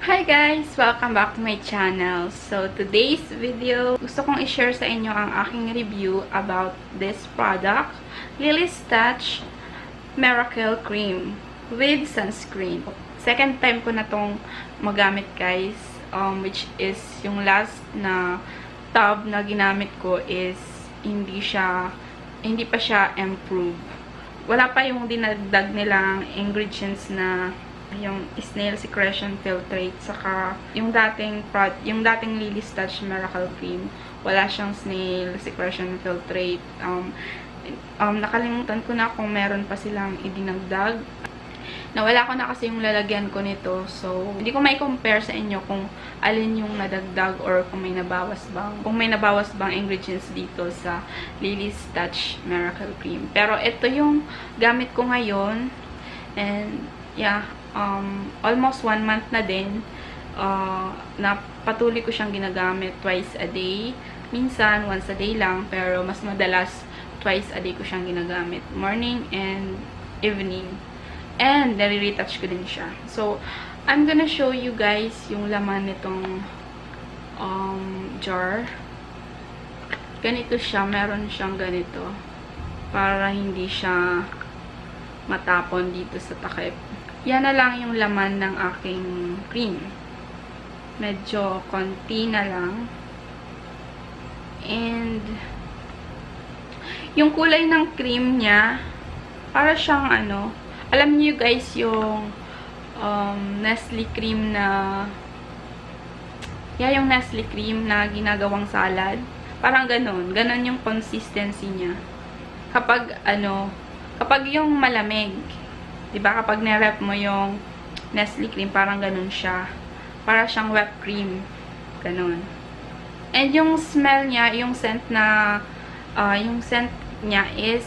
Hi guys! Welcome back to my channel. So, today's video, gusto kong i-share sa inyo ang aking review about this product, Lily's Touch Miracle Cream with sunscreen. Second time ko na tong magamit guys, which is yung last na tub na ginamit ko is hindi pa siya improved. Wala pa yung dinagdag nilang ingredients na yung snail secretion filtrate, saka yung dating Lily's Touch Miracle Cream, wala siyang snail secretion filtrate. Nakalimutan ko na kung meron pa silang idinagdag. Nawala ko na kasi yung lalagyan ko nito, so hindi ko may compare sa inyo kung alin yung nadagdag or kung may nabawas bang ingredients dito sa Lily's Touch Miracle Cream. Pero ito yung gamit ko ngayon, and yeah, almost 1 month na din na patuloy ko siyang ginagamit twice a day. Minsan, once a day lang, pero mas madalas twice a day ko siyang ginagamit. Morning and evening. And, nare-retouch ko din siya. So, I'm gonna show you guys yung laman nitong jar. Ganito siya. Meron siyang ganito. Para hindi siya matapon dito sa takip. Yan na lang yung laman ng aking cream. Medyo konti na lang. And, yung kulay ng cream niya, para siyang alam niyo guys yung Nestle cream na, yung Nestle cream na ginagawang salad. Parang ganon yung consistency niya. Kapag yung malamig, diba, kapag nirep mo yung Nestle cream, parang ganun siya. Para siyang whipped cream. Ganun. And yung smell niya, yung scent niya is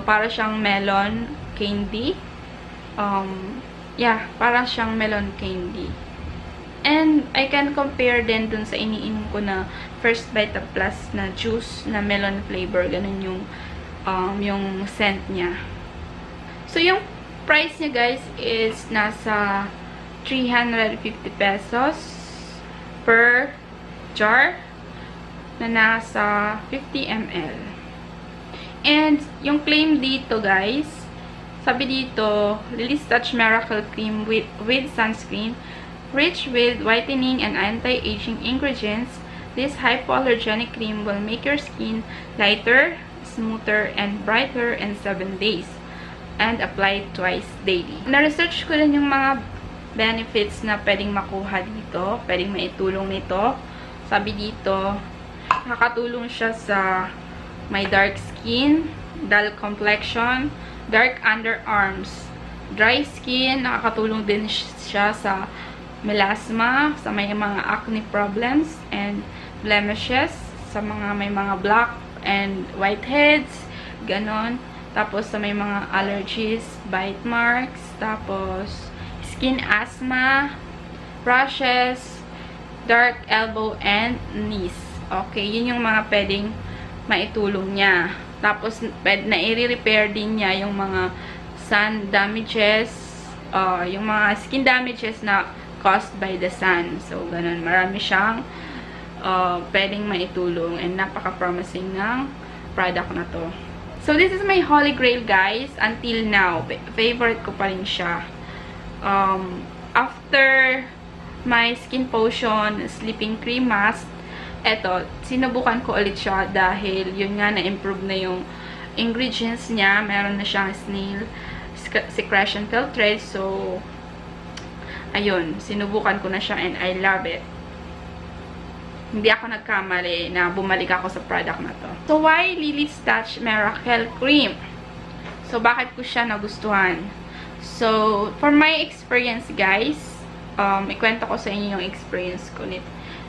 para siyang melon candy. Para siyang melon candy. And I can compare din dun sa iniinom ko na First Vita Plus na juice na melon flavor. Ganun yung scent niya. So, yung price niya guys is nasa 350 pesos per jar na nasa 50 ml. And yung claim dito guys, sabi dito, Lily's Touch Miracle Cream with sunscreen, rich with whitening and anti-aging ingredients. This hypoallergenic cream will make your skin lighter, smoother, and brighter in 7 days. And apply twice daily. Na-research ko rin yung mga benefits na pwedeng makuha dito. Pwedeng maitulong nito. Sabi dito, nakakatulong siya sa may dark skin, dull complexion, dark underarms, dry skin. Nakakatulong din siya sa melasma, sa may mga acne problems and blemishes, sa mga may mga black and whiteheads, ganon. Tapos, sa may mga allergies, bite marks, tapos, skin asthma, rashes, dark elbow, and knees. Okay, yun yung mga pwedeng maitulong niya. Tapos, na-i-repair din niya yung mga sun damages, yung mga skin damages na caused by the sun. So, ganun. Marami siyang pwedeng maitulong, and napaka-promising ng product na to. So, this is my holy grail, guys. Until now, favorite ko pa rin siya. After my Skin Potion Sleeping Cream Mask, eto, sinubukan ko ulit siya dahil yun nga, na-improve na yung ingredients niya. Meron na siyang snail secretion filtrate. So, ayun, sinubukan ko na siya and I love it. Hindi ako nagkamali na bumalik ako sa product na to. So, why Lily's Touch Miracle Cream? So, bakit ko siya nagustuhan? So, for my experience, guys, ikwento ko sa inyo yung experience ko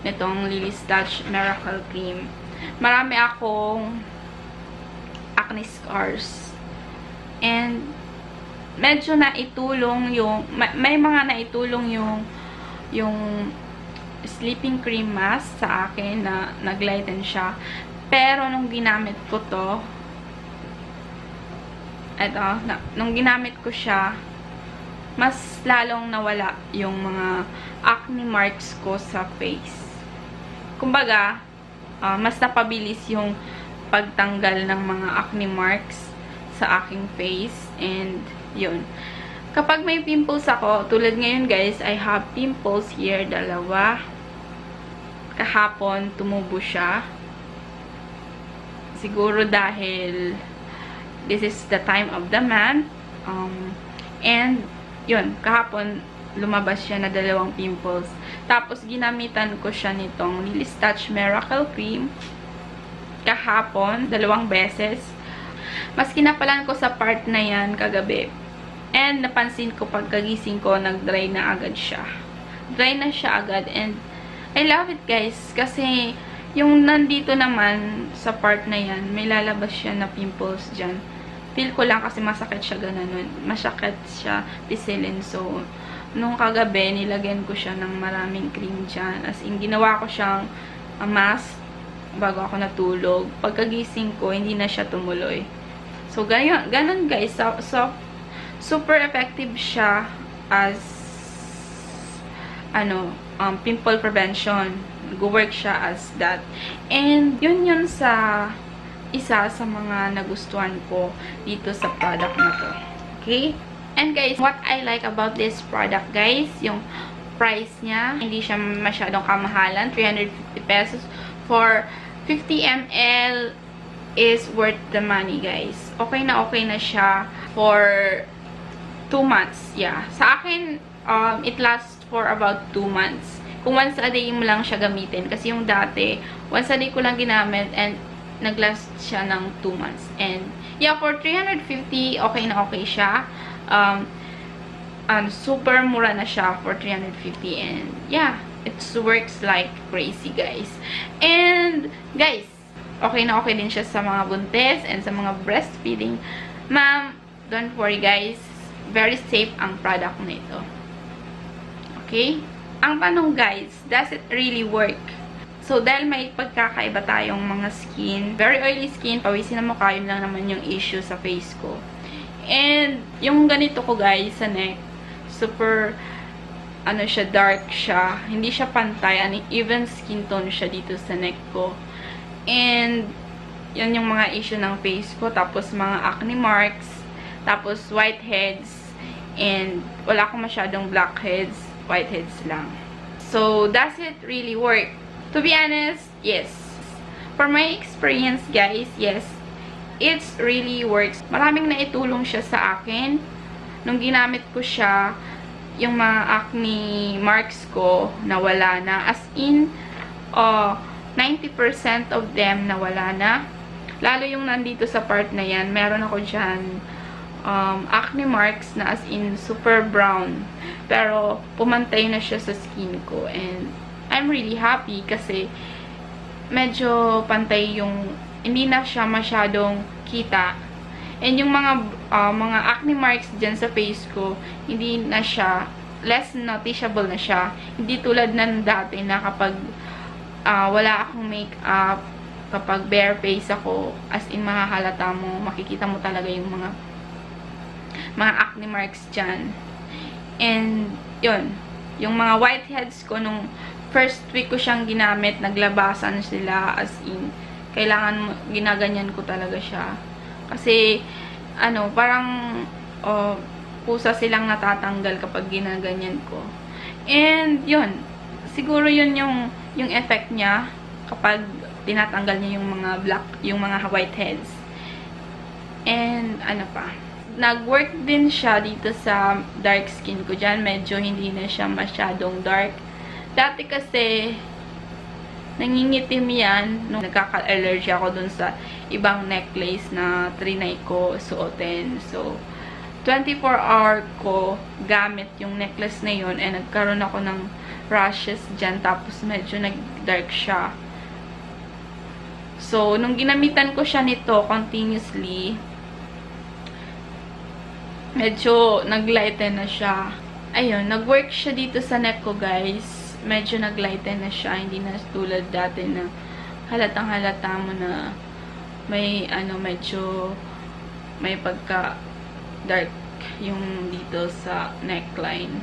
nitong Lily's Touch Miracle Cream. Marami akong acne scars. And, medyo naitulong yung, may mga naitulong yung sleeping cream mask sa akin na nag-lighten siya. Pero nung ginamit ko to, nung ginamit ko siya, mas lalong nawala yung mga acne marks ko sa face. Kumbaga, mas napabilis yung pagtanggal ng mga acne marks sa aking face. And, yun. Kapag may pimples ako, tulad ngayon guys, I have pimples here, dalawa. Kahapon, tumubo siya. Siguro dahil this is the time of the month. And, yun, kahapon, lumabas siya na 2 pimples. Tapos, ginamitan ko siya nitong Lily's Touch Miracle Cream. Kahapon, 2 beses. Mas kinapalan ko sa part na yan kagabi. And, napansin ko pagkagising ko, nag-dry na agad siya. Dry na siya agad. And, I love it guys. Kasi, yung nandito naman sa part na yan, may lalabas siya na pimples dyan. Feel ko lang kasi masakit siya ganun. Masakit siya pisilin. So, nung kagabi, nilagyan ko siya ng maraming cream dyan. As in, ginawa ko siyang mask bago ako natulog. Pagkagising ko, hindi na siya tumuloy. So, ganun guys. So, super effective siya as pimple prevention. Go-work siya as that. And yun sa isa sa mga nagustuhan ko dito sa product na to. Okay? And guys, what I like about this product guys, yung price niya, hindi siya masyadong kamahalan. 350 pesos for 50 ml is worth the money guys. Okay na siya for 2 months. Yeah. Sa akin, it lasts for about 2 months. Kung once a day mo lang siya gamitin. Kasi yung dati, once a day ko lang ginamit and naglast siya ng 2 months. And, yeah, for 350, okay na okay siya. Super mura na siya for 350. And, yeah, it works like crazy, guys. And, guys, okay na okay din siya sa mga buntis and sa mga breastfeeding. Ma'am, don't worry, guys. Very safe ang product na ito. Okay? Ang tanong guys, does it really work? So, dahil may pagkakaiba tayong mga skin, very oily skin, pawisin na mukha, yun lang naman yung issue sa face ko. And, yung ganito ko guys, sa neck, super, siya, dark siya. Hindi siya pantay, even skin tone siya dito sa neck ko. And, yan yung mga issue ng face ko. Tapos, mga acne marks, tapos whiteheads, and wala akong masyadong blackheads, whiteheads lang. So, does it really work? To be honest, yes. For my experience, guys, yes. It really works. Maraming naitulong siya sa akin. Nung ginamit ko siya, yung mga acne marks ko, nawala na. As in, 90% of them nawala na. Lalo yung nandito sa part na yan, meron ako dyan acne marks na as in super brown. Pero, pumantay na siya sa skin ko. And, I'm really happy kasi medyo pantay yung, hindi na siya masyadong kita. And yung mga acne marks dyan sa face ko, hindi na siya, less noticeable na siya. Hindi tulad ng dati na kapag wala akong makeup, kapag bare face ako, as in mahahalata mo, makikita mo talaga yung mga acne marks dyan. And, yun. Yung mga whiteheads ko, nung first week ko siyang ginamit, naglabasan sila, as in, kailangan, ginaganyan ko talaga siya. Kasi, parang, pusa silang natatanggal kapag ginaganyan ko. And, yun. Siguro yun yung effect niya kapag tinatanggal niya yung mga whiteheads. And, nag-work din siya dito sa dark skin ko dyan. Medyo hindi na siya masyadong dark. Dati kasi, nangingitim yan. Nung nagkaka-allergy ako dun sa ibang necklace na trinay ko suotin. So, 24-hour ko gamit yung necklace na yun. And nagkaroon ako ng rashes dyan. Tapos medyo nag-dark siya. So, nung ginamitan ko siya nito continuously, medyo nag-lighten na siya. Ayun, nag-work siya dito sa neck ko, guys. Medyo nag-lighten na siya. Hindi na tulad dati na halatang-halata mo na may, medyo may pagka-dark yung dito sa neckline.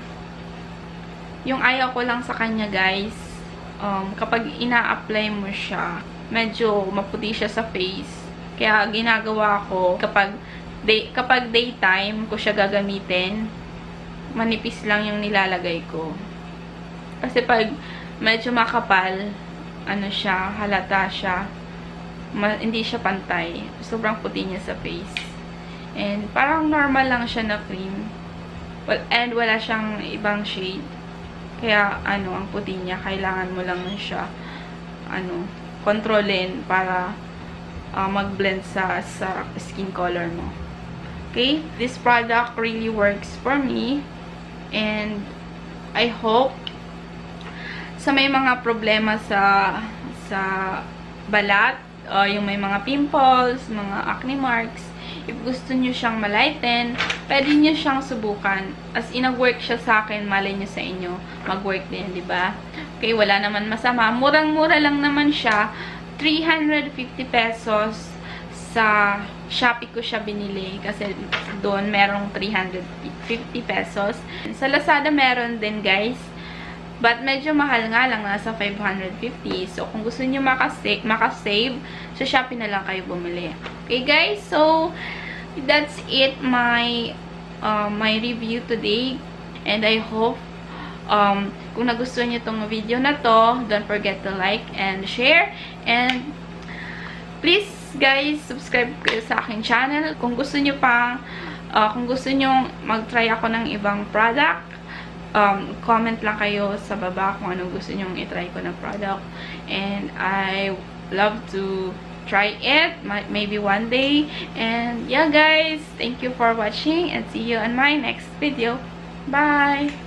Yung ayaw ko lang sa kanya, guys, kapag ina-apply mo siya, medyo maputi siya sa face. Kaya ginagawa ko, kapag daytime ko siya gagamitin, manipis lang yung nilalagay ko. Kasi pag medyo makapal, ano siya, halata siya, hindi siya pantay. Sobrang puti niya sa face. And parang normal lang siya na cream. And wala siyang ibang shade. Kaya, ang puti niya, kailangan mo lang siya, kontrolin para mag-blend sa skin color mo. Okay? This product really works for me. And, I hope, sa may mga problema sa balat, yung may mga pimples, mga acne marks, if gusto nyo siyang malighten, pwede nyo siyang subukan. As in, nag-work siya sa akin, malay nyo sa inyo, mag-work din, di ba? Okay, wala naman masama. Murang-mura lang naman siya. 350 pesos sa Shopee ko siya binili. Kasi doon merong 350 pesos. Sa Lazada meron din, guys. But medyo mahal nga lang, nasa 550. So, kung gusto nyo makasave, sa Shopee na lang kayo bumili. Okay, guys? So, that's it, my review today. And I hope, kung nagustuhan nyo itong video na to, don't forget to like and share. And, please, guys, subscribe kayo sa aking channel. Kung gusto nyo kung gusto nyo mag-try ako ng ibang product, comment lang kayo sa baba kung anong gusto nyong itry ko na product. And I love to try it, maybe one day. And yeah, guys, thank you for watching and see you on my next video. Bye!